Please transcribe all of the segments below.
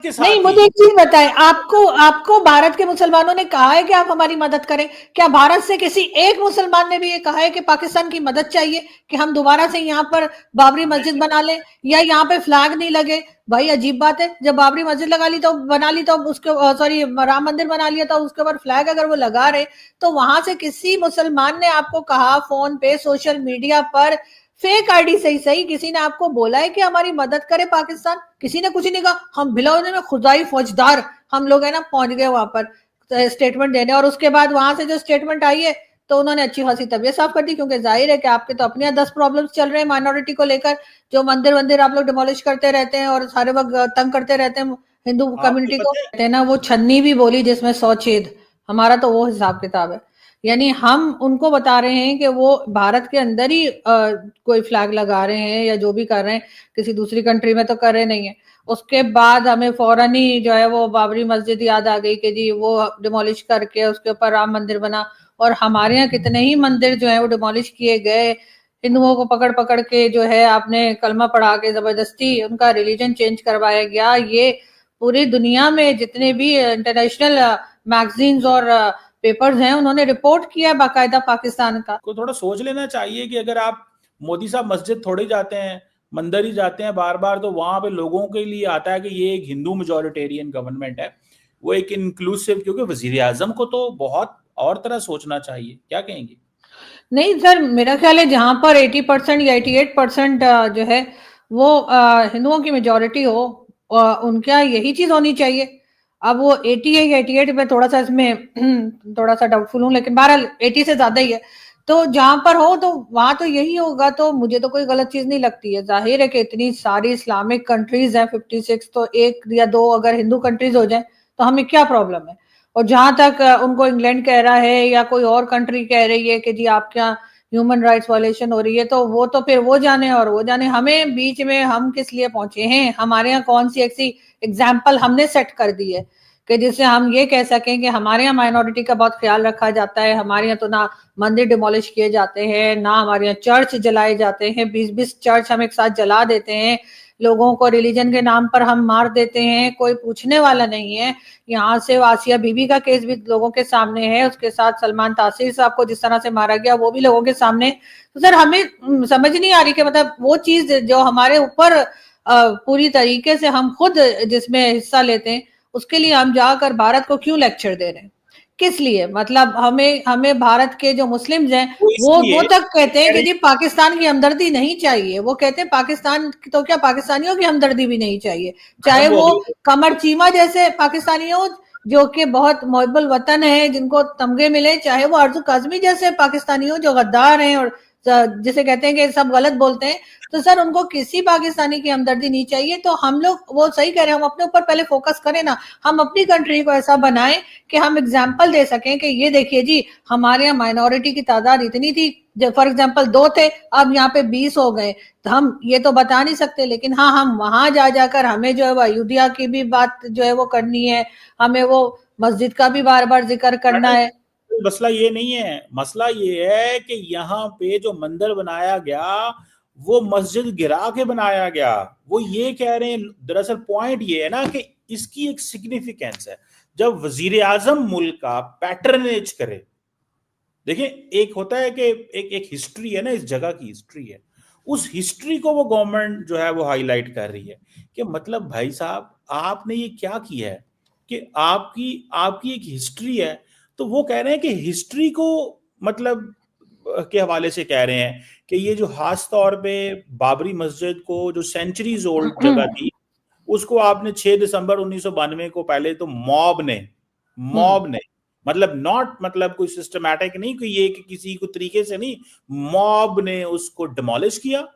के नहीं, साथ ही। मुझे एक चीज बताएं, आपको आपको भारत के मुसलमानों ने कहा है कि आप हमारी मदद करें? क्या भारत से किसी एक मुसलमान ने भी ये कहा है कि पाकिस्तान की मदद चाहिए कि हम दोबारा से यहाँ पर बाबरी मस्जिद बना लें या यहाँ पे फ्लैग नहीं लगे? भाई अजीब बात है, जब बाबरी मस्जिद लगा ली तो बना ली तो उसके सॉरी राम मंदिर बना लिया तो उसके ऊपर फ्लैग अगर वो लगा रहे, तो वहां से किसी मुसलमान ने आपको कहा फोन पे सोशल मीडिया पर, फेक आईडी सही सही, किसी ने आपको बोला है कि हमारी मदद करे पाकिस्तान? किसी ने कुछ नहीं कहा। हम भिलौने में खुदाई फौजदार हम लोग है ना पहुंच गए वहां पर स्टेटमेंट देने, और उसके बाद वहां से जो स्टेटमेंट आई है तो उन्होंने अच्छी खासी तबीयत साफ कर दी, क्योंकि जाहिर है कि आपके तो अपने 10 प्रॉब्लम्स चल रहे हैं माइनॉरिटी को लेकर, जो मंदिर वंदिर आप लोग डिमोलिश करते रहते हैं और सारे वक्त तंग करते रहते हैं हिंदू आपको कम्युनिटी को, पता है, कहते हैं ना वो छन्नी भी बोली जिसमें 100 छेद। हमारा तो वो हिसाब किताब है। यानी हम उनको बता रहे हैं कि वो भारत के अंदर ही कोई फ्लैग लगा रहे हैं या जो भी कर रहे हैं, किसी दूसरी कंट्री में तो कर रहे नहीं है। उसके बाद हमें फौरन ही जो है वो बाबरी मस्जिद याद आ गई कि जी वो डिमोलिश करके उसके ऊपर राम मंदिर बना। और हमारे यहाँ कितने ही मंदिर जो है वो डिमोलिश किए गए, हिंदुओं को पकड़ पकड़ के जो है आपने कलमा पढ़ा के जबरदस्ती उनका रिलीजन चेंज करवाया गया। ये पूरी दुनिया में जितने भी इंटरनेशनल मैगजीन्स और पेपर्स हैं उन्होंने रिपोर्ट किया बाकायदा पाकिस्तान का। को थोड़ा सोच लेना चाहिए कि अगर आप मोदी साहब मस्जिद थोड़ी जाते हैं, मंदिर ही जाते हैं बार बार, तो वहां पे लोगों के लिए आता है कि ये एक हिंदू मेजोरिटेरियन गवर्नमेंट है, वो एक इंक्लूसिव, क्योंकि वजीर आजम को तो बहुत और तरह सोचना चाहिए। क्या कहेंगे? नहीं सर, मेरा ख्याल है जहां पर 80% या 88% जो है वो हिंदुओं की मेजोरिटी हो, उनका यही चीज होनी चाहिए। अब वो 80 है या 88 में थोड़ा सा इसमें थोड़ा सा डाउटफुल हूँ, लेकिन बहरहाल 80 से ज्यादा ही है। तो जहां पर हो तो वहां तो यही होगा, तो मुझे तो कोई गलत चीज नहीं लगती है। जाहिर है कि इतनी सारी इस्लामिक कंट्रीज हैं 56, तो एक या दो अगर हिंदू कंट्रीज हो जाए तो हमें क्या प्रॉब्लम है? और जहां तक उनको इंग्लैंड कह रहा है या कोई और कंट्री कह रही है कि जी आपके यहाँ ह्यूमन राइट्स वायलेशन हो रही है, तो वो तो फिर वो जाने और वो जाने, हमें बीच में हम किस लिए पहुंचे हैं? हमारे यहाँ कौन सी ऐसी एग्जाम्पल हमने सेट कर दी है कि जिससे हम ये कह सकें कि हमारे यहाँ माइनॉरिटी का बहुत ख्याल रखा जाता है? हमारे यहाँ तो ना मंदिर डिमोलिश किए जाते हैं, ना हमारे यहाँ चर्च जलाए जाते हैं, 20-20 चर्च हम एक साथ जला देते हैं, लोगों को रिलीजन के नाम पर हम मार देते हैं, कोई पूछने वाला नहीं है। यहाँ से आसिया बीबी का केस भी लोगों के सामने है, उसके साथ सलमान तासीर साहब को जिस तरह से मारा गया वो भी लोगों के सामने। तो सर हमें समझ नहीं आ रही कि मतलब वो चीज जो हमारे ऊपर पूरी तरीके से हम खुद जिसमें हिस्सा लेते हैं, उसके लिए हम जाकर भारत को क्यों लेक्चर दे रहे हैं? किस लिए? मतलब हमें हमें भारत के जो मुस्लिम्स हैं वो वो इसलिए तक कहते हैं कह कि रहे जी पाकिस्तान की हमदर्दी नहीं चाहिए। वो कहते हैं पाकिस्तान तो क्या पाकिस्तानियों की हमदर्दी भी नहीं चाहिए, हैं, चाहे वो वो अगले कमर चीमा जैसे पाकिस्तानी हो जो कि बहुत मोहब्बल वतन है जिनको तमगे मिले, चाहे वो अर्जु काजमी जैसे पाकिस्तानी हो जो गद्दार हैं और जिसे कहते हैं कि सब गलत बोलते हैं। तो सर उनको किसी पाकिस्तानी की हमदर्दी नहीं चाहिए। तो हम लोग वो सही कह रहे हैं, हम अपने ऊपर पहले फोकस करें ना, हम अपनी कंट्री को ऐसा बनाएं कि हम एग्जाम्पल दे सकें कि ये देखिए जी हमारे यहाँ माइनॉरिटी की तादाद इतनी थी, फॉर एग्जाम्पल 2 थे, अब यहाँ पे 20 हो गए। तो हम ये तो बता नहीं सकते, लेकिन हाँ हम वहां जा जाकर हमें जो है वो अयोध्या की भी बात जो है वो करनी है, हमें वो मस्जिद का भी बार बार जिक्र करना है। मसला ये नहीं है, मसला ये है कि यहाँ पे जो मंदिर बनाया गया वो मस्जिद गिरा के बनाया गया। वो ये कह रहे हैं, दरअसल पॉइंट ये है ना कि इसकी एक सिग्निफिकेंस है। जब वजीर आजम मुल्क का पैटर्नेज करे, देखिए एक होता है कि एक एक हिस्ट्री है ना, इस जगह की हिस्ट्री है, उस हिस्ट्री को वो गवर्नमेंट जो है वो हाईलाइट कर रही है कि मतलब भाई साहब आपने ये क्या किया है कि आपकी आपकी एक हिस्ट्री है। तो वो कह रहे हैं कि हिस्ट्री को मतलब के हवाले से कह रहे हैं कि ये जो खास तौर पे बाबरी मस्जिद को, जो सेंचुरीज ओल्ड जगह थी, उसको आपने 6 दिसंबर 1992 को पहले तो मॉब ने मतलब नॉट मतलब कोई सिस्टमैटिक नहीं, कोई ये कि किसी को तरीके से नहीं, मॉब ने उसको डिमोलिश किया।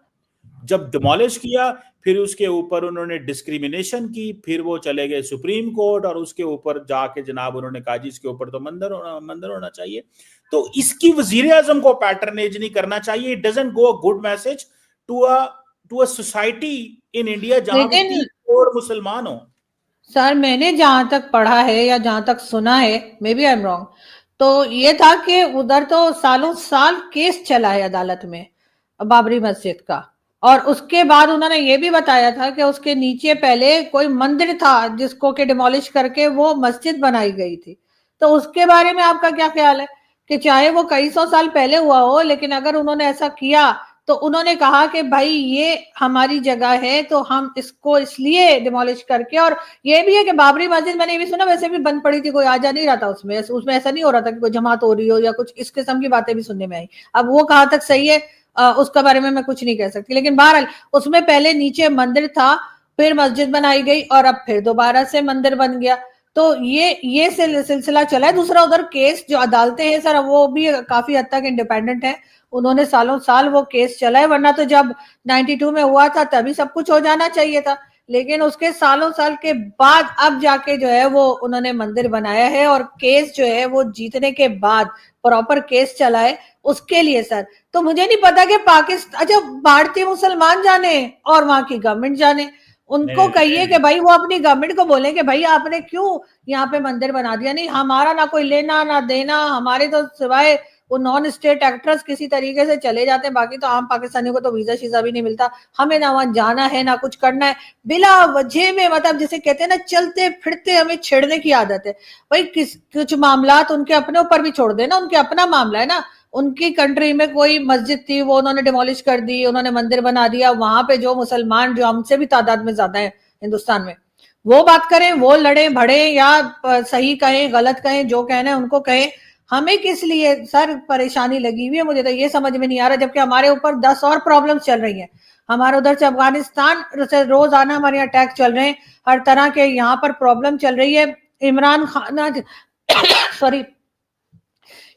जब डिमोलिश किया फिर उसके ऊपर उन्होंने डिस्क्रिमिनेशन की, फिर वो चले गए सुप्रीम कोर्ट और उसके ऊपर जाके जनाब उन्होंने कहा जी इसके ऊपर तो मंदिर होना चाहिए। तो इसकी वजीर आजम को पैटर्नेज नहीं करना चाहिए। It doesn't go a good message to a society in India जहां पे लेकिन 3 करोड़ मुसलमान हो। सर मैंने जहां तक पढ़ा है या जहां तक सुना है, maybe I am wrong, तो ये था कि उधर तो सालों साल केस चला है अदालत में बाबरी मस्जिद का, और उसके बाद उन्होंने ये भी बताया था कि उसके नीचे पहले कोई मंदिर था जिसको के डिमोलिश करके वो मस्जिद बनाई गई थी। तो उसके बारे में आपका क्या ख्याल है कि चाहे वो कई सौ साल पहले हुआ हो, लेकिन अगर उन्होंने ऐसा किया तो उन्होंने कहा कि भाई ये हमारी जगह है तो हम इसको इसलिए डिमोलिश करके। और ये भी है कि बाबरी मस्जिद मैंने ये भी सुना वैसे भी बंद पड़ी थी, कोई आ जा नहीं रहा था उसमें, उसमें ऐसा नहीं हो रहा था कि कोई जमात हो रही हो या कुछ इस किस्म की बातें भी सुनने में आई। अब वो कहाँ तक सही है उसका बारे में मैं कुछ नहीं कह सकती, लेकिन बहरहाल उसमें पहले नीचे मंदिर था, फिर मस्जिद बनाई गई और अब फिर दोबारा से मंदिर बन गया। तो ये सिलसिला चला है। दूसरा उधर केस जो अदालतें हैं सर वो भी काफी हद तक इंडिपेंडेंट है, उन्होंने सालों साल वो केस चला है, वरना तो जब 92 में हुआ था तभी सब कुछ हो जाना चाहिए था, लेकिन उसके सालों साल के बाद अब जाके जो है वो उन्होंने मंदिर बनाया है। और केस जो है वो जीतने के बाद प्रॉपर केस चला है उसके लिए सर। तो मुझे नहीं पता कि पाकिस्तान, अच्छा भारतीय मुसलमान जाने और वहां की गवर्नमेंट जाने, उनको नहीं, कहिए कि भाई वो अपनी गवर्नमेंट को बोले कि भाई आपने क्यों यहाँ पे मंदिर बना दिया, नहीं हमारा ना कोई लेना ना देना, हमारे तो सिवाय वो नॉन स्टेट एक्टर्स किसी तरीके से चले जाते हैं, बाकी तो आम पाकिस्तानियों को तो वीजा शीजा भी नहीं मिलता, हमें ना वहां जाना है ना कुछ करना है, बिला वजह में मतलब जिसे कहते हैं ना चलते फिरते हमें छेड़ने की आदत है। भाई कुछ मामला उनके अपने ऊपर भी छोड़ देना, उनके अपना मामला है ना, उनकी कंट्री में कोई मस्जिद थी वो उन्होंने डिमोलिश कर दी, उन्होंने मंदिर बना दिया, वहां पे जो मुसलमान जो हमसे भी तादाद में ज्यादा है हिंदुस्तान में, वो बात करें, वो लड़े भड़े या सही कहें गलत कहें, जो कहना है उनको कहें, हमें किस लिए सर परेशानी लगी हुई है, मुझे तो ये समझ में नहीं आ रहा, जबकि हमारे ऊपर 10 और प्रॉब्लम्स चल रही हैं, हमारे उधर से अफगानिस्तान से रोजाना हमारे यहाँ अटैक चल रहे हैं, हर तरह के यहाँ पर प्रॉब्लम चल रही है। इमरान खान सॉरी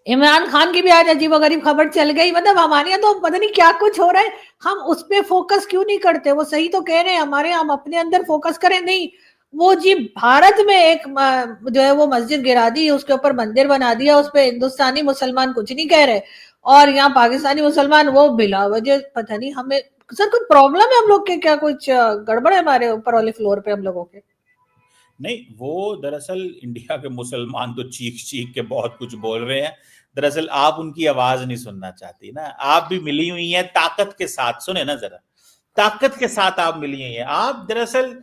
इमरान खान की भी आज अजीबोगरीब खबर चल गई, मतलब हमारे यहाँ तो पता नहीं क्या कुछ हो रहा है, हम उस पर फोकस क्यों नहीं करते, वो सही तो कह रहे हैं हमारे, हम अपने अंदर फोकस करें, नहीं वो जी भारत में एक जो है वो मस्जिद गिरा दी, उसके ऊपर मंदिर बना दिया, उस पर हिंदुस्तानी मुसलमान कुछ नहीं कह रहे, और यहाँ पाकिस्तानी मुसलमान वो बिला वजह पता नहीं, हमें सर कुछ प्रॉब्लम है हम लोग के, क्या कुछ गड़बड़ है हमारे ऊपर वाले फ्लोर पे हम लोगों के? नहीं, वो दरअसल इंडिया के मुसलमान तो चीख चीख के बहुत कुछ बोल रहे हैं, दरअसल आप उनकी आवाज नहीं सुनना चाहती ना, आप भी मिली हुई हैं ताकत के साथ, सुने ना जरा, ताकत के साथ आप मिली हुई हैं, आप दरअसल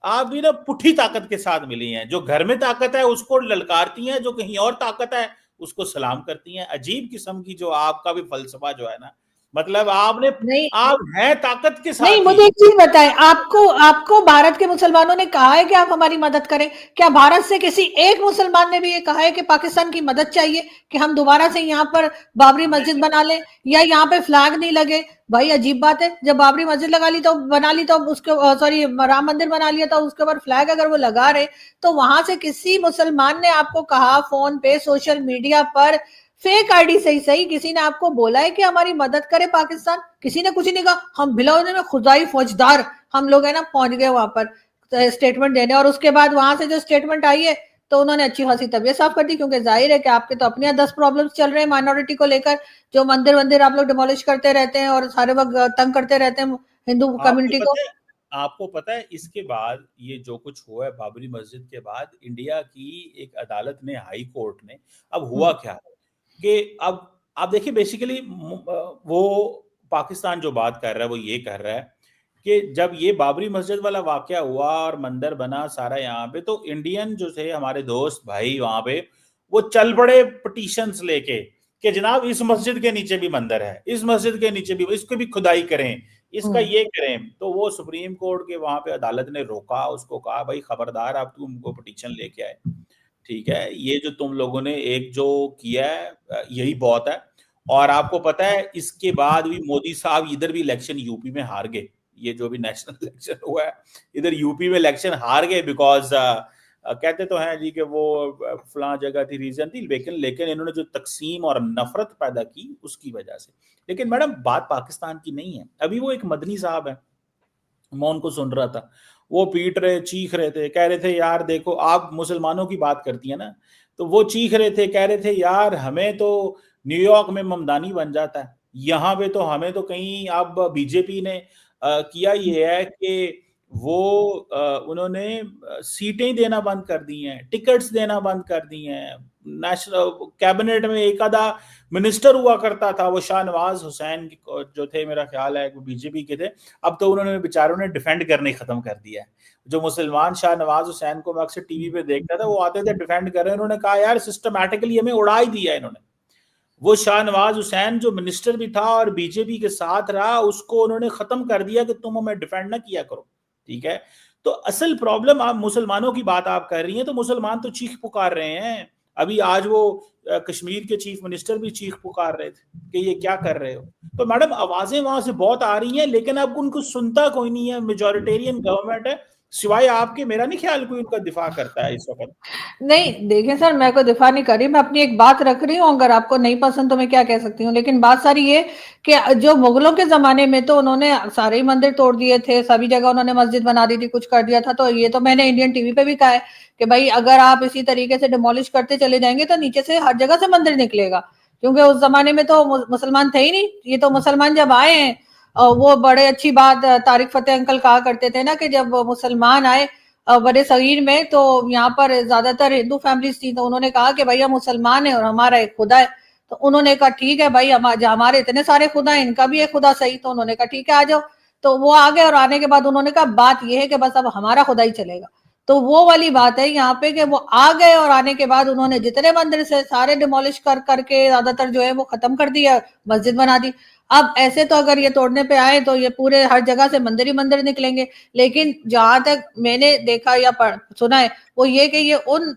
आप भी ना पुठी ताकत के साथ मिली हैं, जो घर में ताकत है उसको ललकारती हैं, जो कहीं और ताकत है उसको सलाम करती हैं, अजीब किस्म की जो आपका भी फलसफा जो है ना, मतलब आपने नहीं आप हैं ताकत के नहीं, साथ ही। मुझे एक चीज बताएं, आपको आपको भारत के मुसलमानों ने कहा है कि आप हमारी मदद करें? क्या भारत से किसी एक मुसलमान ने भी ये कहा है कि पाकिस्तान की मदद चाहिए कि हम दोबारा से यहाँ पर बाबरी मस्जिद बना लें या यहाँ पे फ्लैग नहीं लगे? भाई अजीब बात है, जब बाबरी मस्जिद लगा ली तो बना ली तो उसके सॉरी राम मंदिर बना लिया तो उसके ऊपर फ्लैग अगर वो लगा रहे, तो वहां से किसी मुसलमान ने आपको कहा फोन पे सोशल मीडिया पर, फेक आईडी सही सही, किसी ने आपको बोला है कि हमारी मदद करे पाकिस्तान? किसी ने कुछ नहीं कहा, हम बिलावल में खुदाई फौजदार हम लोग है ना पहुंच गए वहां पर स्टेटमेंट देने, और उसके बाद वहां से जो स्टेटमेंट आई है तो उन्होंने अच्छी खासी तबीयत साफ कर दी, क्योंकि जाहिर है कि आपके तो अपने 10 प्रॉब्लम्स चल रहे हैं माइनॉरिटी को लेकर, जो मंदिर वंदिर आप लोग डिमोलिश करते रहते हैं और सारे वक्त तंग करते रहते हैं हिंदू आपको कम्युनिटी को। पता है आपको पता है इसके बाद ये जो कुछ हुआ है बाबरी मस्जिद के बाद, इंडिया की एक अदालत ने, हाई कोर्ट ने, अब हुआ क्या है कि अब आप देखिए बेसिकली वो पाकिस्तान जो बात कर रहा है वो ये कर रहा है कि जब ये बाबरी मस्जिद वाला वाकया हुआ और मंदिर बना सारा यहाँ पे, तो इंडियन जो थे हमारे दोस्त भाई वहां पे, वो चल पड़े पिटीशंस लेके कि जनाब इस मस्जिद के नीचे भी मंदिर है, इस मस्जिद के नीचे भी, इसको भी खुदाई करें, इसका ये करें। तो वो सुप्रीम कोर्ट के वहां पे अदालत ने रोका, उसको कहा भाई खबरदार आप तुमको पिटीशन लेके आए, ठीक है, ये जो तुम लोगों ने एक जो किया है यही बहुत है। और आपको पता है इसके बाद भी मोदी साहब इधर भी इलेक्शन यूपी में हार गए, ये जो भी नेशनल इलेक्शन हुआ है इधर यूपी में इलेक्शन हार गए, बिकॉज कहते तो हैं जी कि वो फलां जगह थी, रीजन थी, लेकिन लेकिन इन्होंने जो तकसीम और नफरत पैदा की उसकी वजह से। लेकिन मैडम बात पाकिस्तान की नहीं है, अभी वो एक मदनी साहब है, मैं उनको सुन रहा था, वो पीट रहे चीख रहे थे, कह रहे थे यार देखो, आप मुसलमानों की बात करती है ना, तो वो चीख रहे थे, कह रहे थे यार हमें तो न्यूयॉर्क में ममदानी बन जाता है, यहाँ पे तो हमें तो कहीं अब बीजेपी ने किया ये है कि वो उन्होंने सीटें देना बंद कर दी हैं, टिकट्स देना बंद कर दी हैं। नेशनल कैबिनेट में एक आधा मिनिस्टर हुआ करता था, वो शाहनवाज हुसैन जो थे, मेरा ख्याल है वो बीजेपी के थे। अब तो उन्होंने बेचारों ने डिफेंड करने खत्म कर दिया है। जो मुसलमान शाहनवाज हुसैन को मैं अक्सर टीवी पे देखता था, वो आते थे डिफेंड कर रहे हैं। उन्होंने कहा यार सिस्टमैटिकली हमें उड़ा ही दिया इन्होंने। वो शाहनवाज हुसैन जो मिनिस्टर भी था और बीजेपी के साथ रहा, उसको उन्होंने खत्म कर दिया कि तुम हमें डिफेंड ना किया करो। ठीक है, तो असल प्रॉब्लम आप मुसलमानों की बात आप कर रही हैं, तो मुसलमान तो चीख पुकार रहे हैं। अभी आज वो कश्मीर के चीफ मिनिस्टर भी चीख पुकार रहे थे कि ये क्या कर रहे हो। तो मैडम आवाजें वहां से बहुत आ रही हैं, लेकिन अब उनको सुनता कोई नहीं है। मेजोरिटेरियन गवर्नमेंट है, सिवाय आपके मेरा नहीं ख्याल कोई उनका दिफा करता है इस वक्त। नहीं देखिए सर, मैं कोई दिफा नहीं कर रही, मैं अपनी एक बात रख रही हूँ। अगर आपको नहीं पसंद तो मैं क्या कह सकती हूँ, लेकिन बात सारी ये कि जो मुगलों के जमाने में तो उन्होंने सारे ही मंदिर तोड़ दिए थे, सभी जगह उन्होंने मस्जिद बना दी थी, कुछ कर दिया था। तो ये तो मैंने इंडियन टीवी पे भी कहा है कि भाई अगर आप इसी तरीके से डिमोलिश करते चले जाएंगे तो नीचे से हर जगह से मंदिर निकलेगा, क्योंकि उस जमाने में तो मुसलमान थे ही नहीं। ये तो मुसलमान जब आए हैं, वो बड़े अच्छी बात तारिक फतेह अंकल कहा करते थे ना कि जब मुसलमान आए बड़े सगीर में, तो यहाँ पर ज्यादातर हिंदू फैमिलीज थी, तो उन्होंने कहा कि भैया मुसलमान है और हमारा एक खुदा है। तो उन्होंने कहा ठीक है भाई, हमारे इतने सारे खुदा है, इनका भी एक खुदा सही। तो उन्होंने कहा ठीक है आ जाओ। तो वो आ गए और आने के बाद उन्होंने कहा बात यह है कि बस अब हमारा खुदा ही चलेगा। तो वो वाली बात है यहाँ पे कि वो आ गए और आने के बाद उन्होंने जितने मंदिर से सारे डिमोलिश कर करके ज्यादातर जो है वो खत्म कर दिया, मस्जिद बना दी। अब ऐसे तो अगर ये तोड़ने पे आए तो ये पूरे हर जगह से मंदिर ही मंदिर निकलेंगे। लेकिन जहां तक मैंने देखा या सुना है वो ये कि ये उन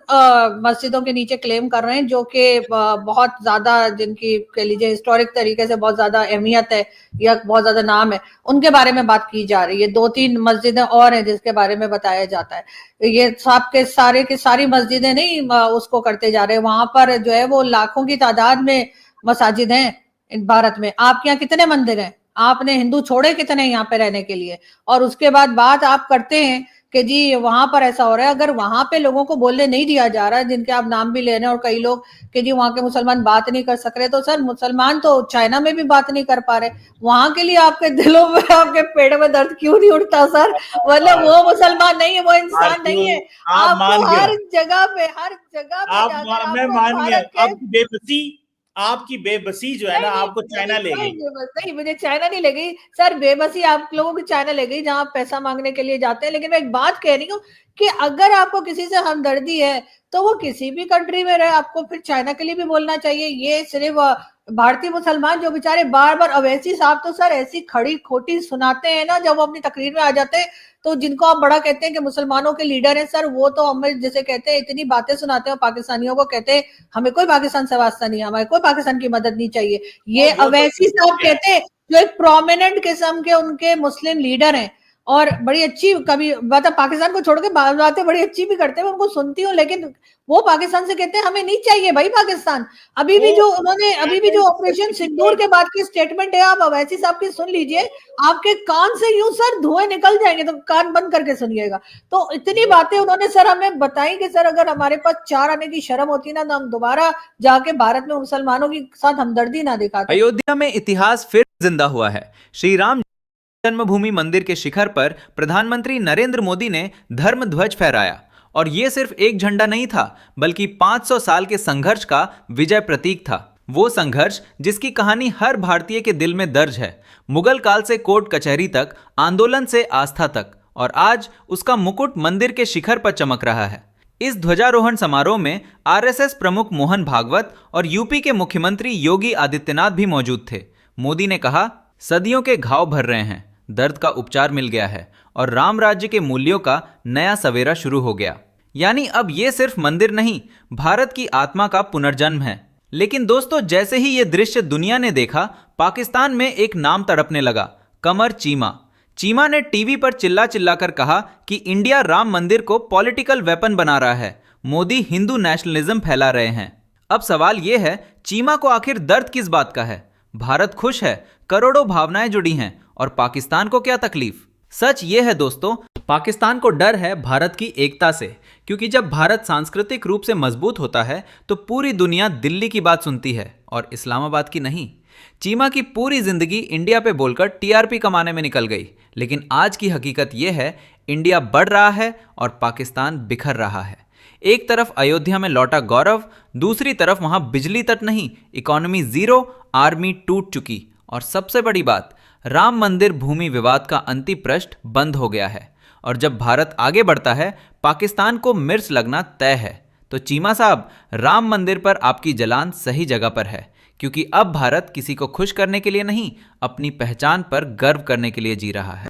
मस्जिदों के नीचे क्लेम कर रहे हैं जो कि बहुत ज्यादा, जिनकी कह लीजिए हिस्टोरिक तरीके से बहुत ज्यादा अहमियत है या बहुत ज्यादा नाम है, उनके बारे में बात की जा रही है। 2-3 मस्जिदें और हैं जिसके बारे में बताया जाता है। ये सब के सारे की सारी मस्जिदें नहीं उसको करते जा रहे, वहां पर जो है वो लाखों की तादाद में मसाजिद हैं भारत में। आपके यहाँ कितने मंदिर हैं? आपने हिंदू छोड़े कितने यहाँ पे रहने के लिए? और उसके बाद बात आप करते हैं कि जी वहां पर ऐसा हो रहा है। अगर वहां पे लोगों को बोलने नहीं दिया जा रहा है, जिनके आप नाम भी ले रहे हैं, और कई लोग कि जी वहां के मुसलमान बात नहीं कर सक रहे, तो सर मुसलमान तो चाइना में भी बात नहीं कर पा रहे, वहां के लिए आपके दिलों में, आपके पेट में दर्द क्यों नहीं उठता सर? मतलब वो मुसलमान नहीं है, वो इंसान नहीं है। आप मान आपको गए, हर जगह पे, हर जगह पे जाकर मैं आपको मान गया भारत के, आपकी बेबसी जो है ना, नहीं नहीं आपको चाइना ले नहीं गई। बेबस नहीं, मुझे चाइना नहीं ले गई सर। बेबसी आप लोगों की चाइना ले गई जहां आप पैसा मांगने के लिए जाते हैं। लेकिन मैं एक बात कह रही हूँ कि अगर आपको किसी से हमदर्दी है तो वो किसी भी कंट्री में रहे, आपको फिर चाइना के लिए भी बोलना चाहिए। ये सिर्फ भारतीय मुसलमान जो बेचारे बार बार, अवैसी साहब तो सर ऐसी खड़ी खोटी सुनाते हैं ना जब वो अपनी तकरीर में आ जाते हैं, तो जिनको आप बड़ा कहते हैं कि मुसलमानों के लीडर हैं सर, वो तो हमें जैसे कहते हैं इतनी बातें सुनाते हैं, पाकिस्तानियों को कहते हैं हमें कोई पाकिस्तान से वास्ता नहीं, हमें कोई पाकिस्तान की मदद नहीं चाहिए। ये वो तो अवैसी साहब कहते हैं जो एक प्रोमिनेंट किस्म के उनके मुस्लिम लीडर हैं, और बड़ी अच्छी, कभी मतलब पाकिस्तान को छोड़ के बातें बड़ी अच्छी भी करते हैं, उनको सुनती हूँ। लेकिन वो पाकिस्तान से कहते हैं हमें नहीं चाहिए भाई पाकिस्तान। अभी भी जो उन्होंने, अभी भी जो ऑपरेशन सिंदूर के बाद की स्टेटमेंट है, आप अवैसी साहब की सुन लीजिए, आपके कान से यूं सर धुएं निकल जाएंगे, तो कान बंद करके सुनिएगा। तो इतनी बातें उन्होंने सर हमें बताई कि सर अगर हमारे पास 4 आने की शर्म होती ना, तो हम दोबारा जाके भारत में मुसलमानों के साथ हमदर्दी ना दिखाते। अयोध्या में इतिहास फिर जिंदा हुआ है। श्री राम जन्मभूमि मंदिर के शिखर पर प्रधानमंत्री नरेंद्र मोदी ने धर्म ध्वज फहराया, और यह सिर्फ एक झंडा नहीं था, बल्कि 500 साल के संघर्ष का विजय प्रतीक था। वो संघर्ष जिसकी कहानी हर भारतीय के दिल में दर्ज है, मुगल काल से कोर्ट कचहरी तक, आंदोलन से आस्था तक, और आज उसका मुकुट मंदिर के शिखर पर चमक रहा है। इस ध्वजारोहण समारोह में आरएसएस प्रमुख मोहन भागवत और यूपी के मुख्यमंत्री योगी आदित्यनाथ भी मौजूद थे। मोदी ने कहा, सदियों के घाव भर रहे हैं, दर्द का उपचार मिल गया है, और राम राज्य के मूल्यों का नया सवेरा शुरू हो गया। यानी अब ये सिर्फ मंदिर नहीं, भारत की आत्मा का पुनर्जन्म है। लेकिन दोस्तों, जैसे ही ये दृश्य दुनिया ने देखा, पाकिस्तान में एक नाम तड़पने लगा, कमर चीमा। चीमा ने टीवी पर चिल्ला चिल्ला कर कहा कि इंडिया राम मंदिर को पॉलिटिकल वेपन बना रहा है, मोदी हिंदू नेशनलिज्म फैला रहे हैं। अब सवाल यह है, चीमा को आखिर दर्द किस बात का है? भारत खुश है, करोड़ों भावनाएं जुड़ी हैं, और पाकिस्तान को क्या तकलीफ? सच ये है दोस्तों, पाकिस्तान को डर है भारत की एकता से, क्योंकि जब भारत सांस्कृतिक रूप से मजबूत होता है तो पूरी दुनिया दिल्ली की बात सुनती है और इस्लामाबाद की नहीं। चीमा की पूरी जिंदगी इंडिया पे बोलकर टीआरपी कमाने में निकल गई, लेकिन आज की हकीकत यह है, इंडिया बढ़ रहा है और पाकिस्तान बिखर रहा है। एक तरफ अयोध्या में लौटा गौरव, दूसरी तरफ वहां बिजली तक नहीं, इकोनॉमी जीरो, आर्मी टूट चुकी, और सबसे बड़ी बात, राम मंदिर भूमि विवाद का अंतिपृष्ठ बंद हो गया है। और जब भारत आगे बढ़ता है, पाकिस्तान को मिर्च लगना तय है। तो चीमा साहब, राम मंदिर पर आपकी जलान सही जगह पर है, क्योंकि अब भारत किसी को खुश करने के लिए नहीं, अपनी पहचान पर गर्व करने के लिए जी रहा है।